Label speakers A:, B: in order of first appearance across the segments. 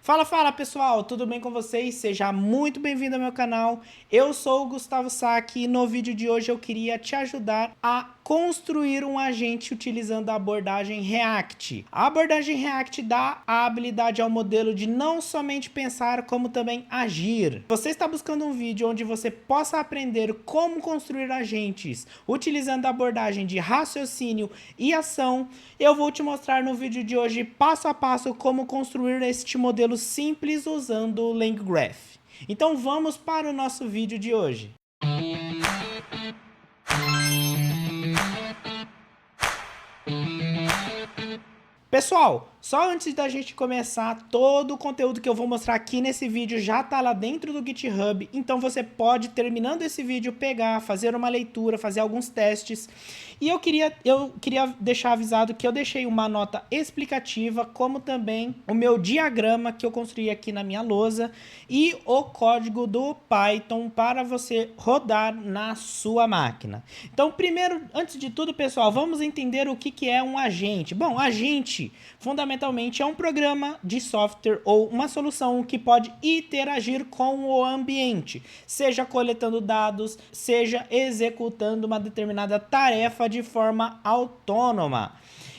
A: Fala pessoal, tudo bem com vocês? Seja muito bem-vindo ao meu canal. Eu sou o Gustavo Saki e no vídeo de hoje eu queria te ajudar a construir um agente utilizando a abordagem React. A abordagem React dá a habilidade ao modelo de não somente pensar, como também agir. Você está buscando um vídeo onde você possa aprender como construir agentes utilizando a abordagem de raciocínio e ação. Eu vou te mostrar no vídeo de hoje passo a passo como construir este modelo simples usando o LangGraph. Então vamos para o nosso vídeo de hoje. Pessoal, só antes da gente começar, todo o conteúdo que eu vou mostrar aqui nesse vídeo já tá lá dentro do GitHub, então você pode, terminando esse vídeo, pegar, fazer uma leitura, fazer alguns testes. E eu queria deixar avisado que eu deixei uma nota explicativa, como também o meu diagrama que eu construí aqui na minha lousa e o código do Python para você rodar na sua máquina. Então, primeiro, antes de tudo, pessoal, vamos entender o que é um agente. Bom, agente, fundamentalmente, é um programa de software ou uma solução que pode interagir com o ambiente, seja coletando dados, seja executando uma determinada tarefa de forma autônoma.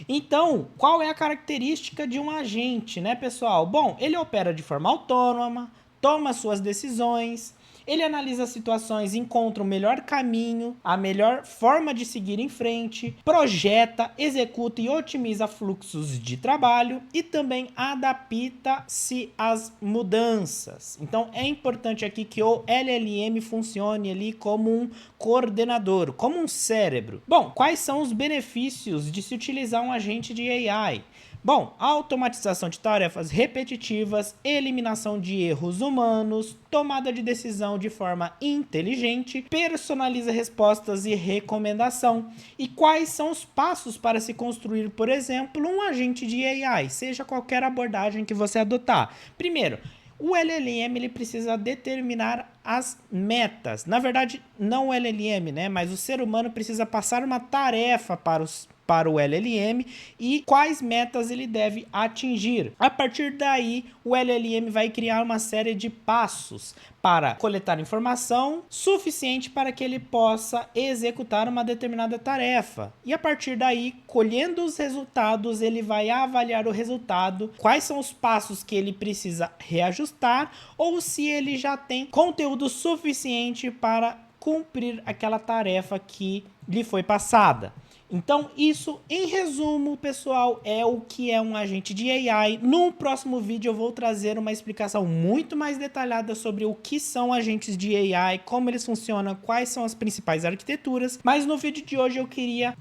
A: Então, qual é a característica de um agente, né, pessoal? Bom, ele opera de forma autônoma, toma suas decisões, ele analisa as situações, encontra o melhor caminho, a melhor forma de seguir em frente, projeta, executa e otimiza fluxos de trabalho e também adapta-se às mudanças. Então é importante aqui que o LLM funcione ali como um coordenador, como um cérebro. Bom, quais são os benefícios de se utilizar um agente de AI? Bom, automatização de tarefas repetitivas, eliminação de erros humanos, tomada de decisão de forma inteligente, personaliza respostas e recomendação. E quais são os passos para se construir, por exemplo, um agente de AI, seja qualquer abordagem que você adotar? Primeiro, o LLM ele precisa determinar as metas. Na verdade, não o LLM, né? Mas o ser humano precisa passar uma tarefa para o LLM e quais metas ele deve atingir. A partir daí, o LLM vai criar uma série de passos para coletar informação suficiente para que ele possa executar uma determinada tarefa. E a partir daí, colhendo os resultados, ele vai avaliar o resultado, quais são os passos que ele precisa reajustar ou se ele já tem conteúdo suficiente para cumprir aquela tarefa que lhe foi passada. Então, isso, em resumo, pessoal, é o que é um agente de AI. No próximo vídeo eu vou trazer uma explicação muito mais detalhada sobre o que são agentes de AI, como eles funcionam, quais são as principais arquiteturas. Mas no vídeo de hoje eu queria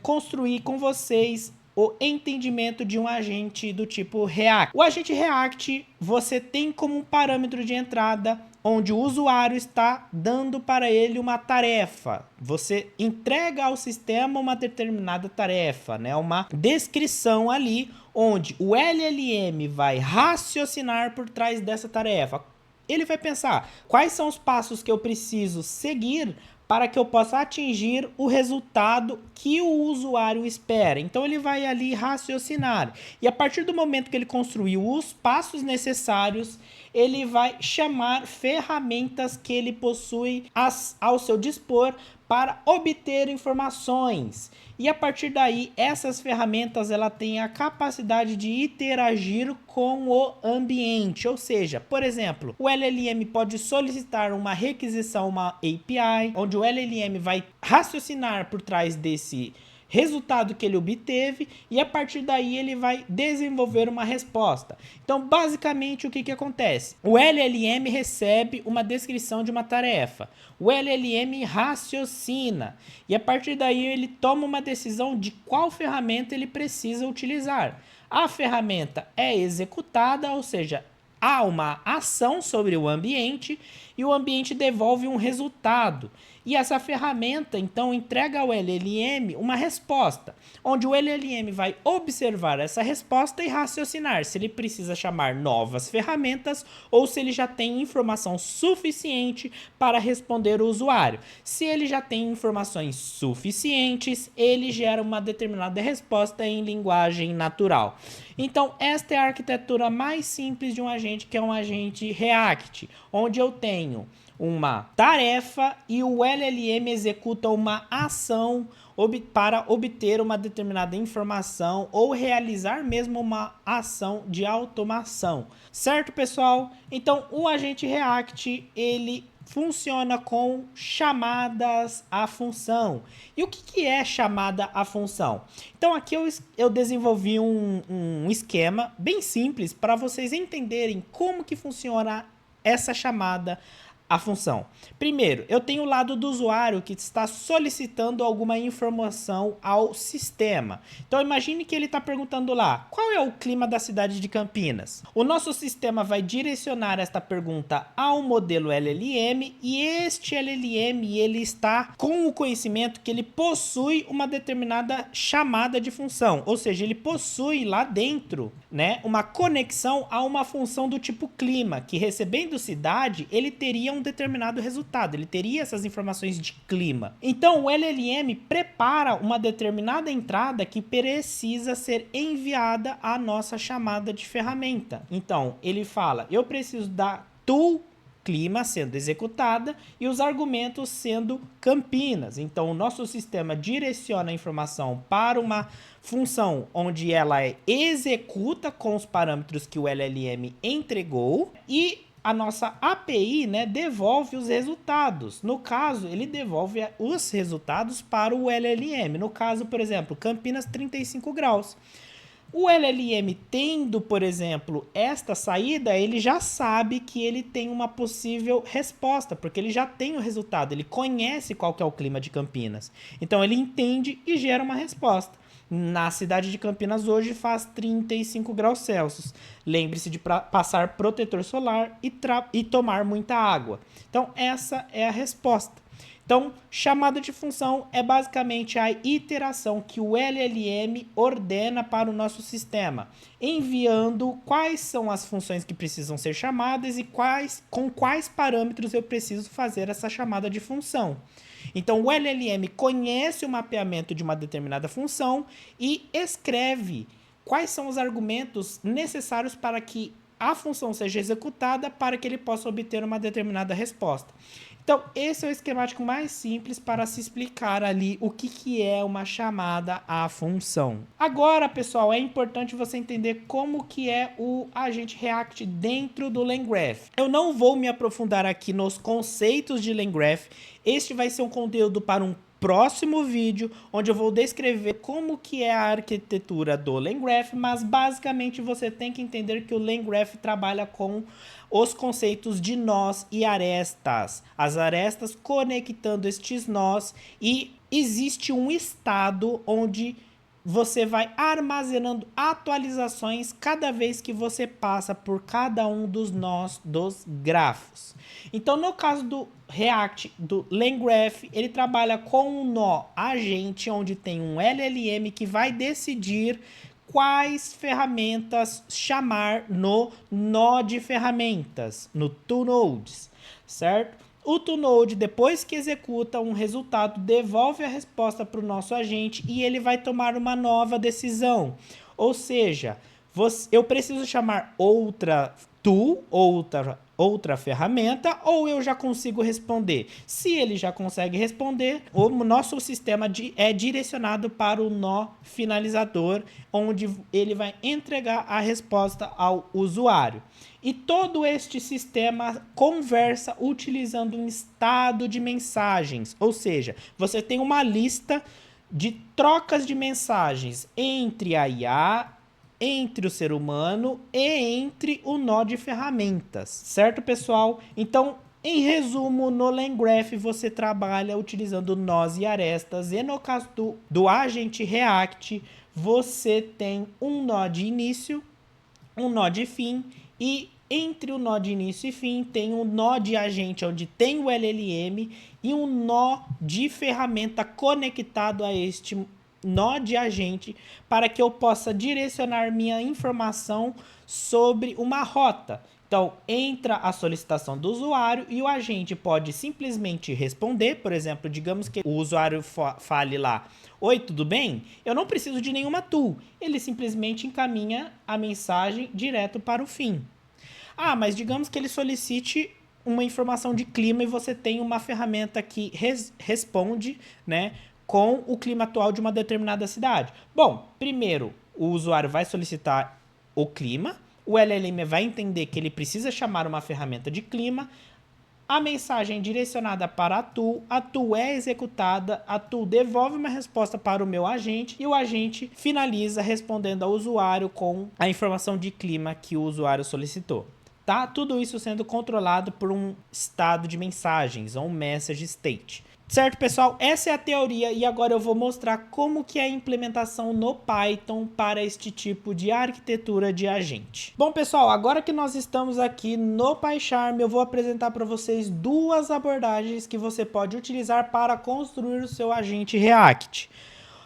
A: construir com vocês o entendimento de um agente do tipo React. O agente React, você tem como um parâmetro de entrada onde o usuário está dando para ele uma tarefa. Você entrega ao sistema uma determinada tarefa, né? Uma descrição ali, onde o LLM vai raciocinar por trás dessa tarefa. Ele vai pensar quais são os passos que eu preciso seguir para que eu possa atingir o resultado que o usuário espera. Então ele vai ali raciocinar. E a partir do momento que ele construiu os passos necessários, ele vai chamar ferramentas que ele possui ao seu dispor para obter informações. E a partir daí, essas ferramentas ela tem a capacidade de interagir com o ambiente. Ou seja, por exemplo, o LLM pode solicitar uma requisição, uma API, onde o LLM vai raciocinar por trás desse resultado que ele obteve e a partir daí ele vai desenvolver uma resposta. Então, basicamente, o que acontece? O LLM recebe uma descrição de uma tarefa. O LLM raciocina e a partir daí ele toma uma decisão de qual ferramenta ele precisa utilizar. A ferramenta é executada, ou seja, há uma ação sobre o ambiente e o ambiente devolve um resultado. E essa ferramenta, então, entrega ao LLM uma resposta, onde o LLM vai observar essa resposta e raciocinar se ele precisa chamar novas ferramentas ou se ele já tem informação suficiente para responder o usuário. Se ele já tem informações suficientes, ele gera uma determinada resposta em linguagem natural. Então, esta é a arquitetura mais simples de um agente, que é um agente React, onde eu tenho uma tarefa e o LLM executa uma ação para obter uma determinada informação ou realizar mesmo uma ação de automação. Certo, pessoal? Então, o agente React, ele funciona com chamadas à função. E o que é chamada à função? Então aqui eu desenvolvi um esquema bem simples para vocês entenderem como que funciona essa chamada à função. Primeiro, eu tenho o lado do usuário que está solicitando alguma informação ao sistema. Então imagine que ele está perguntando lá, qual é o clima da cidade de Campinas? O nosso sistema vai direcionar esta pergunta ao modelo LLM e este LLM ele está com o conhecimento que ele possui uma determinada chamada de função, ou seja, ele possui lá dentro, né, uma conexão a uma função do tipo clima, que recebendo cidade, ele teria um determinado resultado, ele teria essas informações de clima. Então o LLM prepara uma determinada entrada que precisa ser enviada à nossa chamada de ferramenta. Então ele fala, eu preciso da tool clima sendo executada e os argumentos sendo Campinas. Então o nosso sistema direciona a informação para uma função onde ela executa com os parâmetros que o LLM entregou e a nossa API, né, devolve os resultados. No caso, ele devolve os resultados para o LLM. No caso, por exemplo, Campinas 35 graus. O LLM tendo, por exemplo, esta saída, ele já sabe que ele tem uma possível resposta, porque ele já tem o resultado, ele conhece qual que é o clima de Campinas. Então ele entende e gera uma resposta. Na cidade de Campinas hoje faz 35 graus Celsius. Lembre-se de passar protetor solar e tomar muita água. Então essa é a resposta. Então, chamada de função é basicamente a iteração que o LLM ordena para o nosso sistema, enviando quais são as funções que precisam ser chamadas e com quais parâmetros eu preciso fazer essa chamada de função. Então, o LLM conhece o mapeamento de uma determinada função e escreve quais são os argumentos necessários para que a função seja executada para que ele possa obter uma determinada resposta. Então, esse é o esquemático mais simples para se explicar ali o que é uma chamada à função. Agora, pessoal, é importante você entender como que é o agente React dentro do LangGraph. Eu não vou me aprofundar aqui nos conceitos de LangGraph. Este vai ser um conteúdo para um próximo vídeo, onde eu vou descrever como que é a arquitetura do LangGraph, mas basicamente você tem que entender que o LangGraph trabalha com os conceitos de nós e arestas. As arestas conectando estes nós e existe um estado onde você vai armazenando atualizações cada vez que você passa por cada um dos nós dos grafos. Então, no caso do React, do LangGraph, ele trabalha com um nó agente, onde tem um LLM que vai decidir quais ferramentas chamar no nó de ferramentas, no toNodes, certo? O toNode, depois que executa um resultado, devolve a resposta para o nosso agente e ele vai tomar uma nova decisão. Ou seja, eu preciso chamar outra tool, outra ferramenta, ou eu já consigo responder. Se ele já consegue responder, o nosso sistema é direcionado para o nó finalizador, onde ele vai entregar a resposta ao usuário. E todo este sistema conversa utilizando um estado de mensagens, ou seja, você tem uma lista de trocas de mensagens entre a IA, entre o ser humano e entre o nó de ferramentas, certo, pessoal? Então, em resumo, no LangGraph você trabalha utilizando nós e arestas, e no caso do agente React, você tem um nó de início, um nó de fim e Entre o nó de início e fim, tem um nó de agente onde tem o LLM e um nó de ferramenta conectado a este nó de agente para que eu possa direcionar minha informação sobre uma rota. Então, entra a solicitação do usuário e o agente pode simplesmente responder. Por exemplo, digamos que o usuário fale lá: oi, tudo bem? Eu não preciso de nenhuma tool. Ele simplesmente encaminha a mensagem direto para o fim. Ah, mas digamos que ele solicite uma informação de clima e você tem uma ferramenta que responde, né, com o clima atual de uma determinada cidade. Bom, primeiro o usuário vai solicitar o clima, o LLM vai entender que ele precisa chamar uma ferramenta de clima, a mensagem é direcionada para a tool é executada, a tool devolve uma resposta para o meu agente e o agente finaliza respondendo ao usuário com a informação de clima que o usuário solicitou. Tá? Tudo isso sendo controlado por um estado de mensagens, ou um message state. Certo, pessoal? Essa é a teoria e agora eu vou mostrar como que é a implementação no Python para este tipo de arquitetura de agente. Bom, pessoal, agora que nós estamos aqui no PyCharm, eu vou apresentar para vocês duas abordagens que você pode utilizar para construir o seu agente React.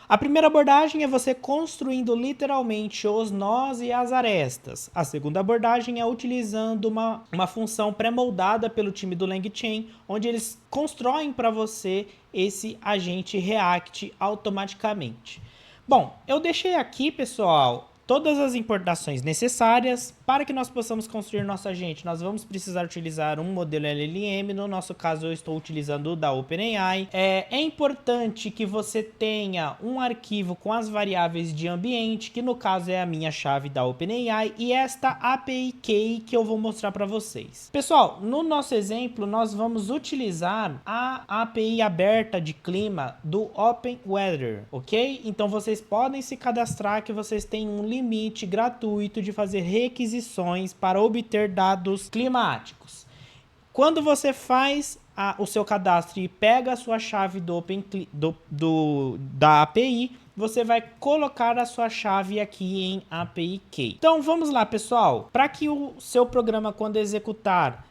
A: A primeira abordagem é você construindo literalmente os nós e as arestas. A segunda abordagem é utilizando uma função pré-moldada pelo time do LangChain, onde eles constroem para você esse agente React automaticamente. Bom, eu deixei aqui, pessoal, todas as importações necessárias para que nós possamos construir nosso agente. Nós vamos precisar utilizar um modelo LLM, no nosso caso eu estou utilizando o da OpenAI. É importante que você tenha um arquivo com as variáveis de ambiente, que no caso é a minha chave da OpenAI, e esta API Key que eu vou mostrar para vocês. Pessoal, no nosso exemplo nós vamos utilizar a API aberta de clima do OpenWeather, ok? Então vocês podem se cadastrar que vocês têm um limite gratuito de fazer requisições para obter dados climáticos. Quando você faz o seu cadastro e pega a sua chave da API, você vai colocar a sua chave aqui em API Key. Então vamos lá, pessoal. Para que o seu programa, quando executar,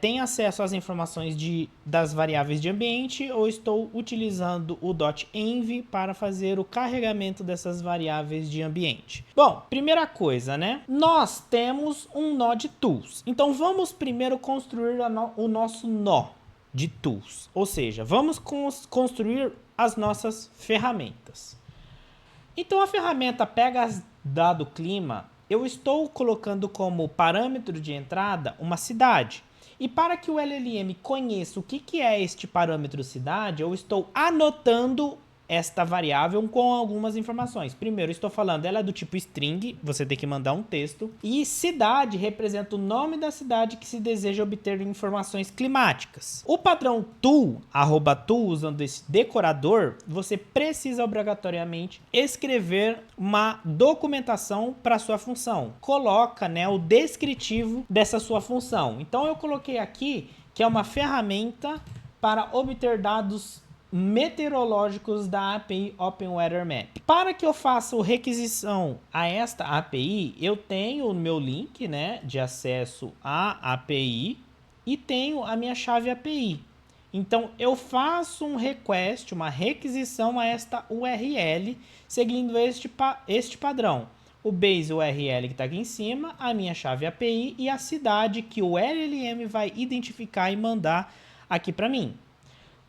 A: tenha acesso às informações das variáveis de ambiente, eu estou utilizando o .env para fazer o carregamento dessas variáveis de ambiente. Bom, primeira coisa, né? Nós temos um nó de tools. Então vamos primeiro construir o nosso nó de tools. Ou seja, vamos construir as nossas ferramentas. Então a ferramenta pega dado clima, eu estou colocando como parâmetro de entrada uma cidade. E para que o LLM conheça o que é este parâmetro cidade, eu estou anotando esta variável com algumas informações. Primeiro, estou falando, ela é do tipo string, você tem que mandar um texto. E cidade representa o nome da cidade que se deseja obter informações climáticas. O padrão tool, @tool, usando esse decorador, você precisa obrigatoriamente escrever uma documentação para sua função. Coloca, né, o descritivo dessa sua função. Então eu coloquei aqui que é uma ferramenta para obter dados meteorológicos da API OpenWeatherMap. Para que eu faça a requisição a esta API, eu tenho o meu link, né, de acesso à API e tenho a minha chave API. Então eu faço um request, uma requisição a esta URL, seguindo este padrão. O base URL que está aqui em cima, a minha chave API e a cidade que o LLM vai identificar e mandar aqui para mim.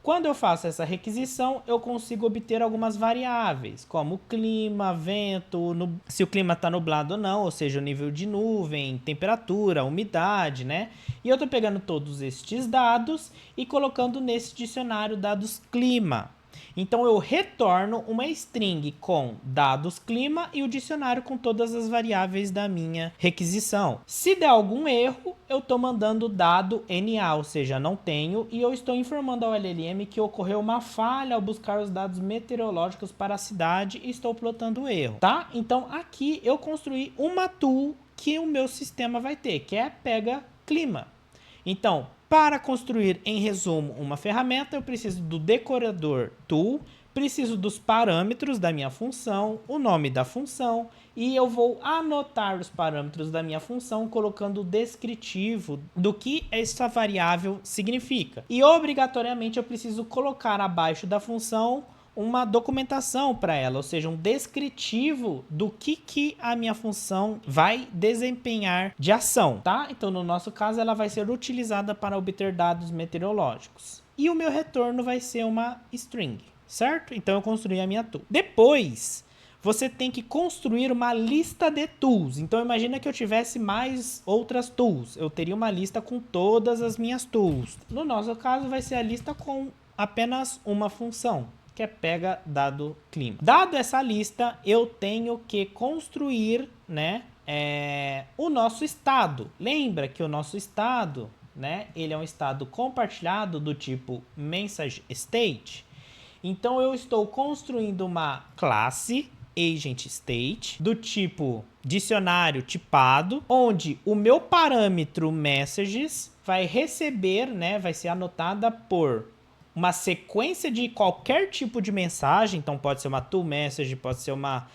A: Quando eu faço essa requisição, eu consigo obter algumas variáveis, como clima, vento, se o clima está nublado ou não, ou seja, o nível de nuvem, temperatura, umidade, né? E eu estou pegando todos estes dados e colocando nesse dicionário dados clima. Então eu retorno uma string com dados clima e o dicionário com todas as variáveis da minha requisição. Se der algum erro, eu estou mandando dado NA, ou seja, não tenho, e eu estou informando ao LLM que ocorreu uma falha ao buscar os dados meteorológicos para a cidade e estou plotando o erro, tá? Então aqui eu construí uma tool que o meu sistema vai ter, que é pega clima. Então, para construir, em resumo, uma ferramenta, eu preciso do decorador tool, preciso dos parâmetros da minha função, o nome da função, e eu vou anotar os parâmetros da minha função colocando o descritivo do que essa variável significa. E obrigatoriamente eu preciso colocar abaixo da função uma documentação para ela, ou seja, um descritivo do que a minha função vai desempenhar de ação, tá? Então, no nosso caso, ela vai ser utilizada para obter dados meteorológicos. E o meu retorno vai ser uma string, certo? Então, eu construí a minha tool. Depois, você tem que construir uma lista de tools. Então, imagina que eu tivesse mais outras tools. Eu teria uma lista com todas as minhas tools. No nosso caso, vai ser a lista com apenas uma função, que é pega dado clima. Dado essa lista, eu tenho que construir, né, o nosso estado. Lembra que o nosso estado, né, ele é um estado compartilhado do tipo MessageState. Então, eu estou construindo uma classe AgentState do tipo dicionário tipado, onde o meu parâmetro messages vai receber, né, vai ser anotada por uma sequência de qualquer tipo de mensagem. Então pode ser uma tool message, pode ser uma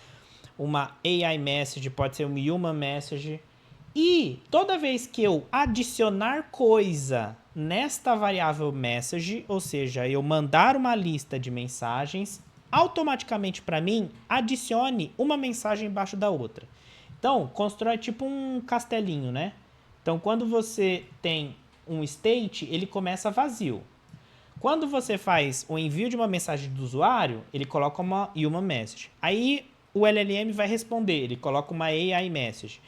A: AI message, pode ser uma human message. E toda vez que eu adicionar coisa nesta variável message, ou seja, eu mandar uma lista de mensagens, automaticamente para mim adicione uma mensagem embaixo da outra. Então, constrói tipo um castelinho, né? Então, quando você tem um state, ele começa vazio. Quando você faz o envio de uma mensagem do usuário, ele coloca uma human message. Aí o LLM vai responder, ele coloca uma AI message.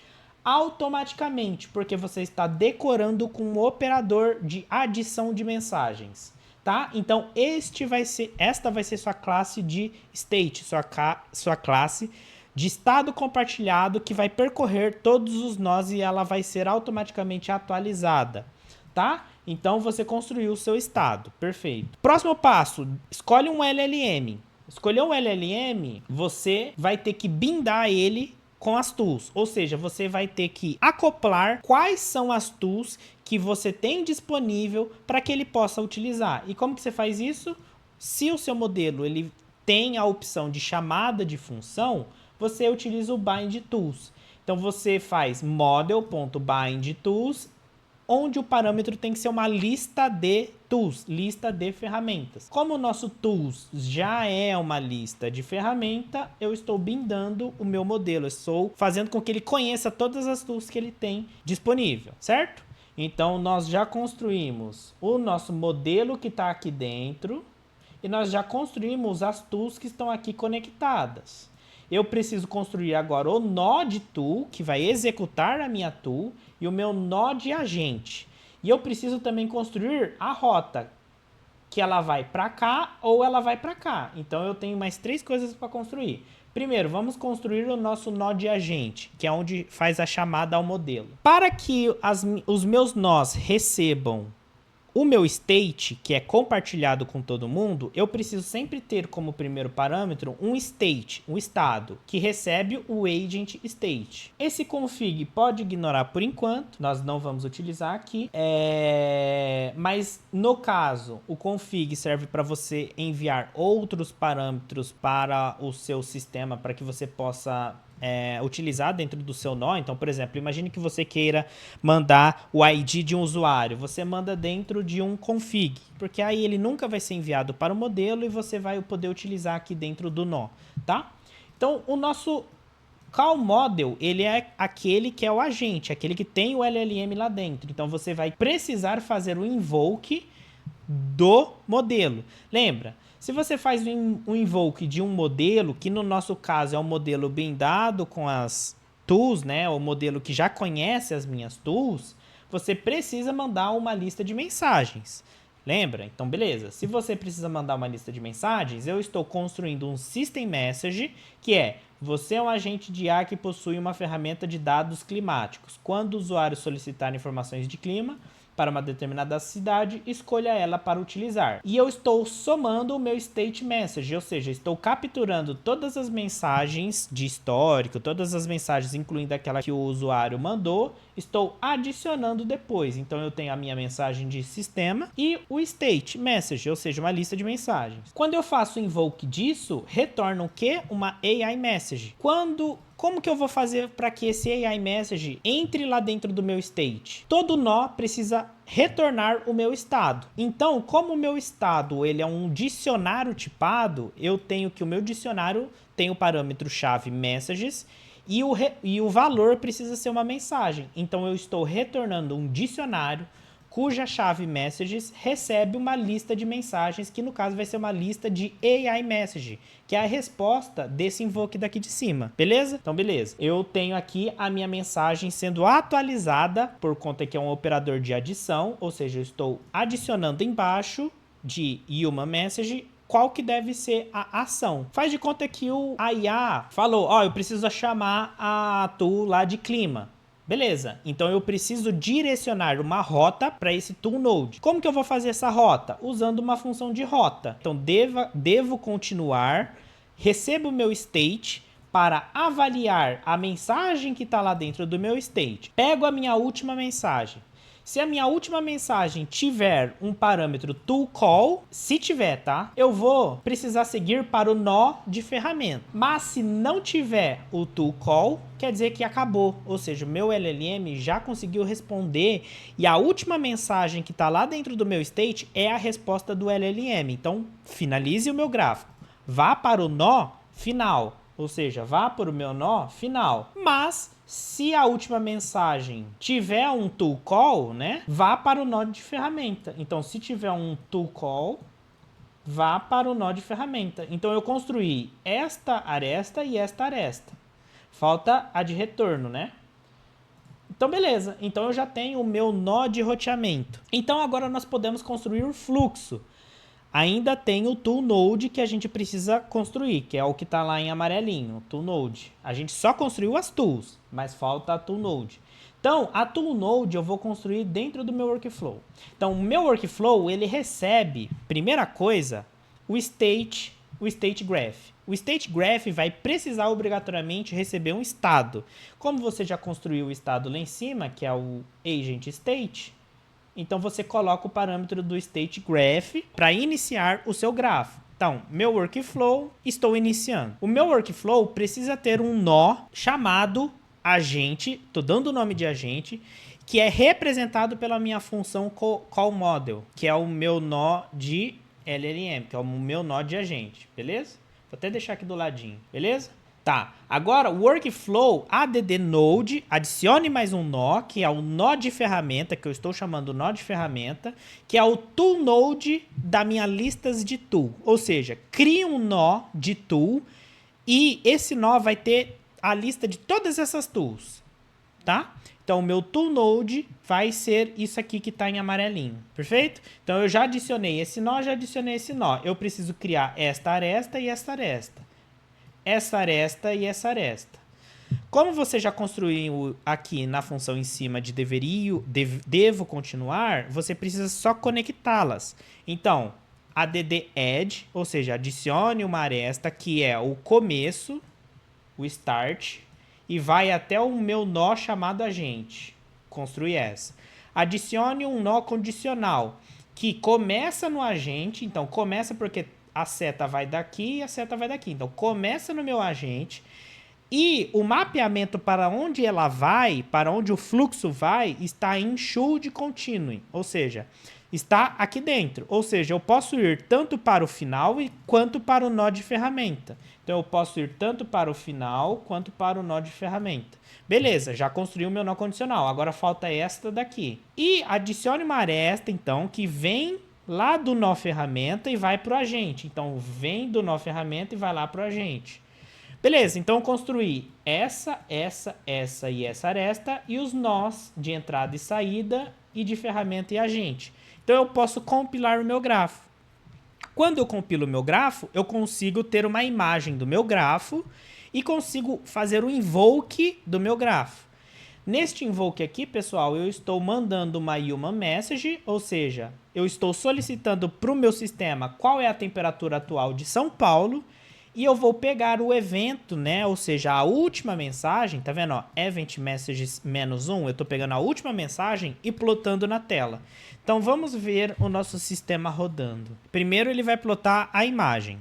A: Automaticamente, porque você está decorando com um operador de adição de mensagens, tá? Então esta vai ser sua classe de state, sua classe de estado compartilhado que vai percorrer todos os nós e ela vai ser automaticamente atualizada, tá? Então você construiu o seu estado, perfeito. Próximo passo, escolhe um LLM. Escolher um LLM, você vai ter que bindar ele com as tools, ou seja, você vai ter que acoplar quais são as tools que você tem disponível para que ele possa utilizar. E como que você faz isso? Se o seu modelo ele tem a opção de chamada de função, você utiliza o bind tools. Então você faz model.bindTools, onde o parâmetro tem que ser uma lista de tools, lista de ferramentas. Como o nosso tools já é uma lista de ferramenta, eu estou bindando o meu modelo, eu estou fazendo com que ele conheça todas as tools que ele tem disponível, certo? Então, nós já construímos o nosso modelo que está aqui dentro e nós já construímos as tools que estão aqui conectadas. Eu preciso construir agora o node tool, que vai executar a minha tool, e o meu node agente. E eu preciso também construir a rota, que ela vai para cá ou ela vai para cá. Então eu tenho mais 3 coisas para construir. Primeiro, vamos construir o nosso node agente, que é onde faz a chamada ao modelo. Para que os meus nós recebam o meu state, que é compartilhado com todo mundo, eu preciso sempre ter como primeiro parâmetro um state, um estado, que recebe o agent state. Esse config pode ignorar por enquanto, nós não vamos utilizar aqui, mas no caso, o config serve para você enviar outros parâmetros para o seu sistema, para que você possa utilizar dentro do seu nó. Então, por exemplo, imagine que você queira mandar o ID de um usuário. Você manda dentro de um config, porque aí ele nunca vai ser enviado para o modelo e você vai poder utilizar aqui dentro do nó, tá? Então, o nosso call model, ele é aquele que é o agente, aquele que tem o LLM lá dentro. Então, você vai precisar fazer o invoke do modelo. Lembra? Se você faz um invoke de um modelo, que no nosso caso é um modelo bindado com as tools, né, o modelo que já conhece as minhas tools, você precisa mandar uma lista de mensagens. Lembra? Então, beleza. Se você precisa mandar uma lista de mensagens, eu estou construindo um system message, que é Você é um agente de IA que possui uma ferramenta de dados climáticos. Quando o usuário solicitar informações de clima para uma determinada cidade, escolha ela para utilizar. E eu estou somando o meu state message, ou seja, estou capturando todas as mensagens de histórico, todas as mensagens, incluindo aquela que o usuário mandou, estou adicionando depois. Então eu tenho a minha mensagem de sistema e o state message, ou seja, uma lista de mensagens. Quando eu faço o invoke disso, retorna o quê? Uma AI message. Como que eu vou fazer para que esse AI message entre lá dentro do meu state? Todo nó precisa retornar o meu estado. Então, como o meu estado ele é um dicionário tipado, eu tenho que o meu dicionário tem o parâmetro chave messages e o valor precisa ser uma mensagem. Então, eu estou retornando um dicionário cuja chave messages recebe uma lista de mensagens, que no caso vai ser uma lista de AI message, que é a resposta desse invoke daqui de cima, beleza? Então, beleza. Eu tenho aqui a minha mensagem sendo atualizada, por conta que é um operador de adição, ou seja, eu estou adicionando embaixo de human message qual que deve ser a ação. Faz de conta que a IA falou, ó, eu preciso chamar a tool lá de clima. Beleza, então eu preciso direcionar uma rota para esse tool node. Como que eu vou fazer essa rota? Usando uma função de rota. Então devo continuar, recebo o meu state para avaliar a mensagem que está lá dentro do meu state. Pego a minha última mensagem. Se a minha última mensagem tiver um parâmetro toCall, se tiver, tá? Eu vou precisar seguir para o nó de ferramenta. Mas se não tiver o toCall, quer dizer que acabou. Ou seja, o meu LLM já conseguiu responder e a última mensagem que está lá dentro do meu state é a resposta do LLM. Então, finalize o meu gráfico. Vá para o nó final. Ou seja, vá para o meu nó final. Mas se a última mensagem tiver um toCall, né, vá para o nó de ferramenta. Então, se tiver um toCall, vá para o nó de ferramenta. Então, eu construí esta aresta e esta aresta. Falta a de retorno, né? Então, beleza. Então, eu já tenho o meu nó de roteamento. Então, agora nós podemos construir o fluxo. Ainda tem o tool node que a gente precisa construir, que é o que está lá em amarelinho, o tool node. A gente só construiu as tools, mas falta a tool node. Então, a tool node eu vou construir dentro do meu workflow. Então, o meu workflow, ele recebe, primeira coisa, o state graph. O state graph vai precisar obrigatoriamente receber um estado. Como você já construiu o estado lá em cima, que é o agent state, então, você coloca o parâmetro do state graph para iniciar o seu grafo. Então, meu workflow, estou iniciando. O meu workflow precisa ter um nó chamado agente, estou dando o nome de agente, que é representado pela minha função callModel, que é o meu nó de LLM, que é o meu nó de agente, beleza? Vou até deixar aqui do ladinho, beleza? Tá, agora o workflow add node, adicione mais um nó, que é o nó de ferramenta, que eu estou chamando nó de ferramenta, que é o tool node da minha listas de tool. Ou seja, crie um nó de tool e esse nó vai ter a lista de todas essas tools, tá? Então, o meu tool node vai ser isso aqui que está em amarelinho, perfeito? Então, eu já adicionei esse nó, já adicionei esse nó. Eu preciso criar esta aresta e esta aresta. Essa aresta e essa aresta. Como você já construiu aqui na função em cima de devo continuar, você precisa só conectá-las. Então, add add, ou seja, adicione uma aresta que é o começo, o start, e vai até o meu nó chamado agente. Construir essa. Adicione um nó condicional, que começa no agente, então começa porque a seta vai daqui e a seta vai daqui. Então, começa no meu agente e o mapeamento para onde ela vai, para onde o fluxo vai, está em should continue, ou seja, está aqui dentro. Ou seja, eu posso ir tanto para o final quanto para o nó de ferramenta. Então, eu posso ir tanto para o final quanto para o nó de ferramenta. Beleza, já construí o meu nó condicional. Agora falta esta daqui. E adicione uma aresta, então, que vem lá do nó ferramenta e vai para o agente. Então, vem do nó ferramenta e vai lá para o agente. Beleza, então eu construí essa e essa aresta e os nós de entrada e saída e de ferramenta e agente. Então, eu posso compilar o meu grafo. Quando eu compilo o meu grafo, eu consigo ter uma imagem do meu grafo e consigo fazer o invoke do meu grafo. Neste invoke aqui, pessoal, eu estou mandando uma human message, ou seja, eu estou solicitando para o meu sistema qual é a temperatura atual de São Paulo, e eu vou pegar o evento, né? Ou seja, a última mensagem, tá vendo? Ó, event messages -1, eu estou pegando a última mensagem e plotando na tela. Então vamos ver o nosso sistema rodando. Primeiro ele vai plotar a imagem.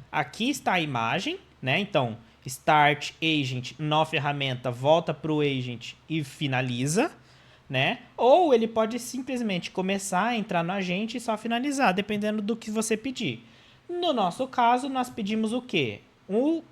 A: Aqui está a imagem, né? Então, start agent na ferramenta, volta para o agent e finaliza, né? Ou ele pode simplesmente começar a entrar no agente e só finalizar, dependendo do que você pedir. No nosso caso, nós pedimos o quê?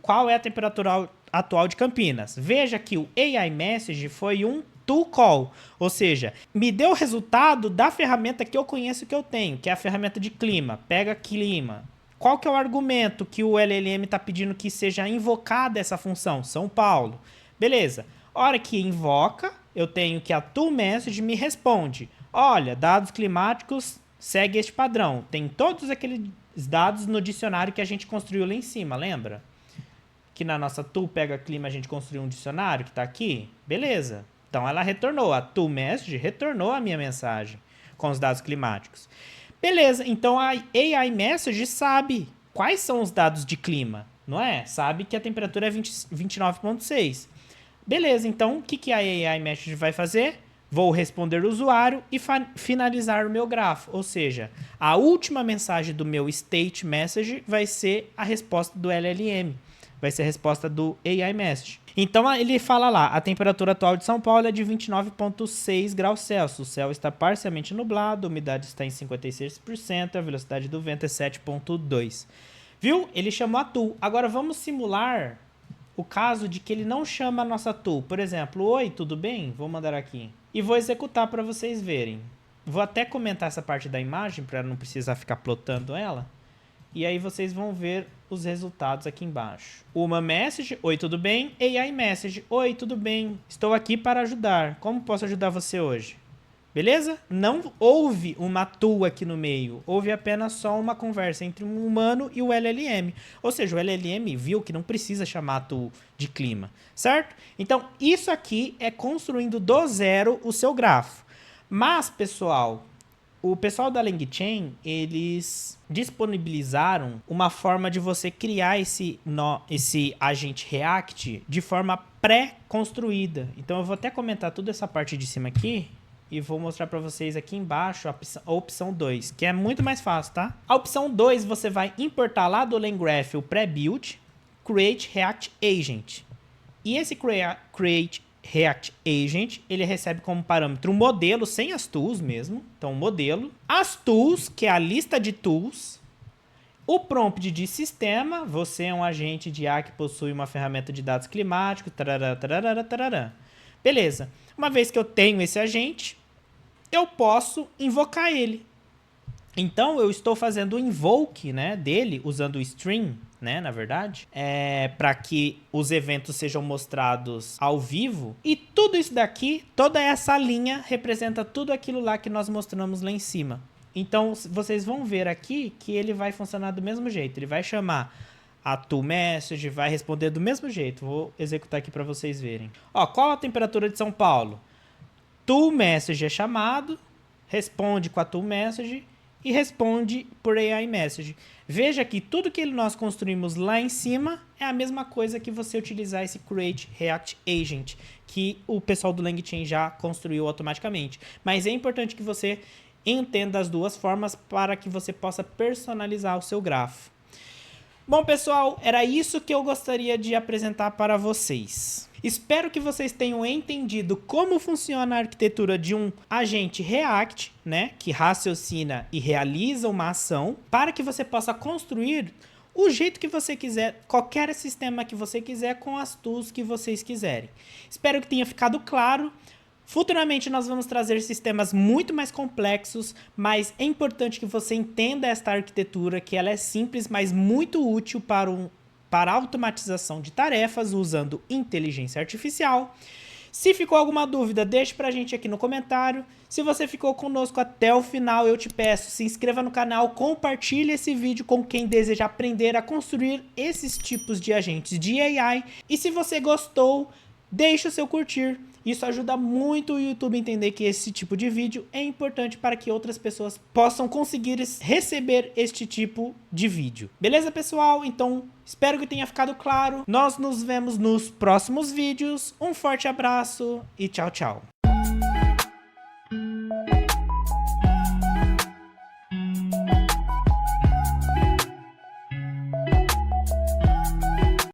A: Qual é a temperatura atual de Campinas? Veja que o AI Message foi um toCall, ou seja, me deu o resultado da ferramenta que eu conheço que eu tenho, que é a ferramenta de clima. Pega clima. Qual que é o argumento que o LLM está pedindo que seja invocada essa função? São Paulo. Beleza. Hora que invoca, eu tenho que a toMessage me responde. Olha, dados climáticos segue este padrão. Tem todos aqueles dados no dicionário que a gente construiu lá em cima, lembra? Que na nossa tool pega clima a gente construiu um dicionário que está aqui. Beleza. Então ela retornou. A toMessage retornou a minha mensagem com os dados climáticos. Beleza, então a AI Message sabe quais são os dados de clima, não é? Sabe que a temperatura é 29,6. Beleza, então o que a AI Message vai fazer? Vou responder o usuário e finalizar o meu grafo. Ou seja, a última mensagem do meu state message vai ser a resposta do LLM. Vai ser a resposta do AI Message. Então ele fala lá, a temperatura atual de São Paulo é de 29,6 graus Celsius. O céu está parcialmente nublado, a umidade está em 56%, a velocidade do vento é 7,2. Viu? Ele chamou a tool. Agora vamos simular o caso de que ele não chama a nossa tool. Por exemplo, oi, tudo bem? Vou mandar aqui. E vou executar para vocês verem. Vou até comentar essa parte da imagem para não precisar ficar plotando ela. E aí vocês vão ver os resultados aqui embaixo. Uma message, oi, tudo bem? AI message, oi, tudo bem? Estou aqui para ajudar. Como posso ajudar você hoje? Beleza? Não houve uma tool aqui no meio. Houve apenas só uma conversa entre um humano e o LLM. Ou seja, o LLM viu que não precisa chamar a tool de clima, certo? Então, isso aqui é construindo do zero o seu grafo. Mas, pessoal, o pessoal da LangChain, eles disponibilizaram uma forma de você criar esse agente React de forma pré-construída. Então, eu vou até comentar toda essa parte de cima aqui. E vou mostrar para vocês aqui embaixo a opção 2, que é muito mais fácil, tá? A opção 2, você vai importar lá do LangGraph o pré-build, Create React Agent. E esse Create React Agent, ele recebe como parâmetro um modelo, sem as tools mesmo. Então, modelo. As tools, que é a lista de tools. O prompt de sistema, você é um agente de IA que possui uma ferramenta de dados climáticos, tarará, tarará, tarará. Beleza. Uma vez que eu tenho esse agente, eu posso invocar ele. Então, eu estou fazendo o invoke, né, dele, usando o string, né, na verdade, para que os eventos sejam mostrados ao vivo. E tudo isso daqui, toda essa linha, representa tudo aquilo lá que nós mostramos lá em cima. Então, vocês vão ver aqui que ele vai funcionar do mesmo jeito. Ele vai chamar a toMessage, vai responder do mesmo jeito. Vou executar aqui para vocês verem. Ó, qual a temperatura de São Paulo? toMessage é chamado, responde com a toMessage e responde por AI Message. Veja que tudo que nós construímos lá em cima é a mesma coisa que você utilizar esse Create React Agent, que o pessoal do LangChain já construiu automaticamente. Mas é importante que você entenda as duas formas para que você possa personalizar o seu grafo. Bom, pessoal, era isso que eu gostaria de apresentar para vocês. Espero que vocês tenham entendido como funciona a arquitetura de um agente React, né, que raciocina e realiza uma ação, para que você possa construir o jeito que você quiser, qualquer sistema que você quiser, com as tools que vocês quiserem. Espero que tenha ficado claro. Futuramente nós vamos trazer sistemas muito mais complexos, mas é importante que você entenda esta arquitetura, que ela é simples, mas muito útil para a automatização de tarefas usando inteligência artificial. Se ficou alguma dúvida, deixe pra gente aqui no comentário. Se você ficou conosco até o final, eu te peço, se inscreva no canal, compartilhe esse vídeo com quem deseja aprender a construir esses tipos de agentes de AI. E se você gostou, deixe o seu curtir. Isso ajuda muito o YouTube a entender que esse tipo de vídeo é importante para que outras pessoas possam conseguir receber este tipo de vídeo. Beleza, pessoal? Então, espero que tenha ficado claro. Nós nos vemos nos próximos vídeos. Um forte abraço e tchau, tchau.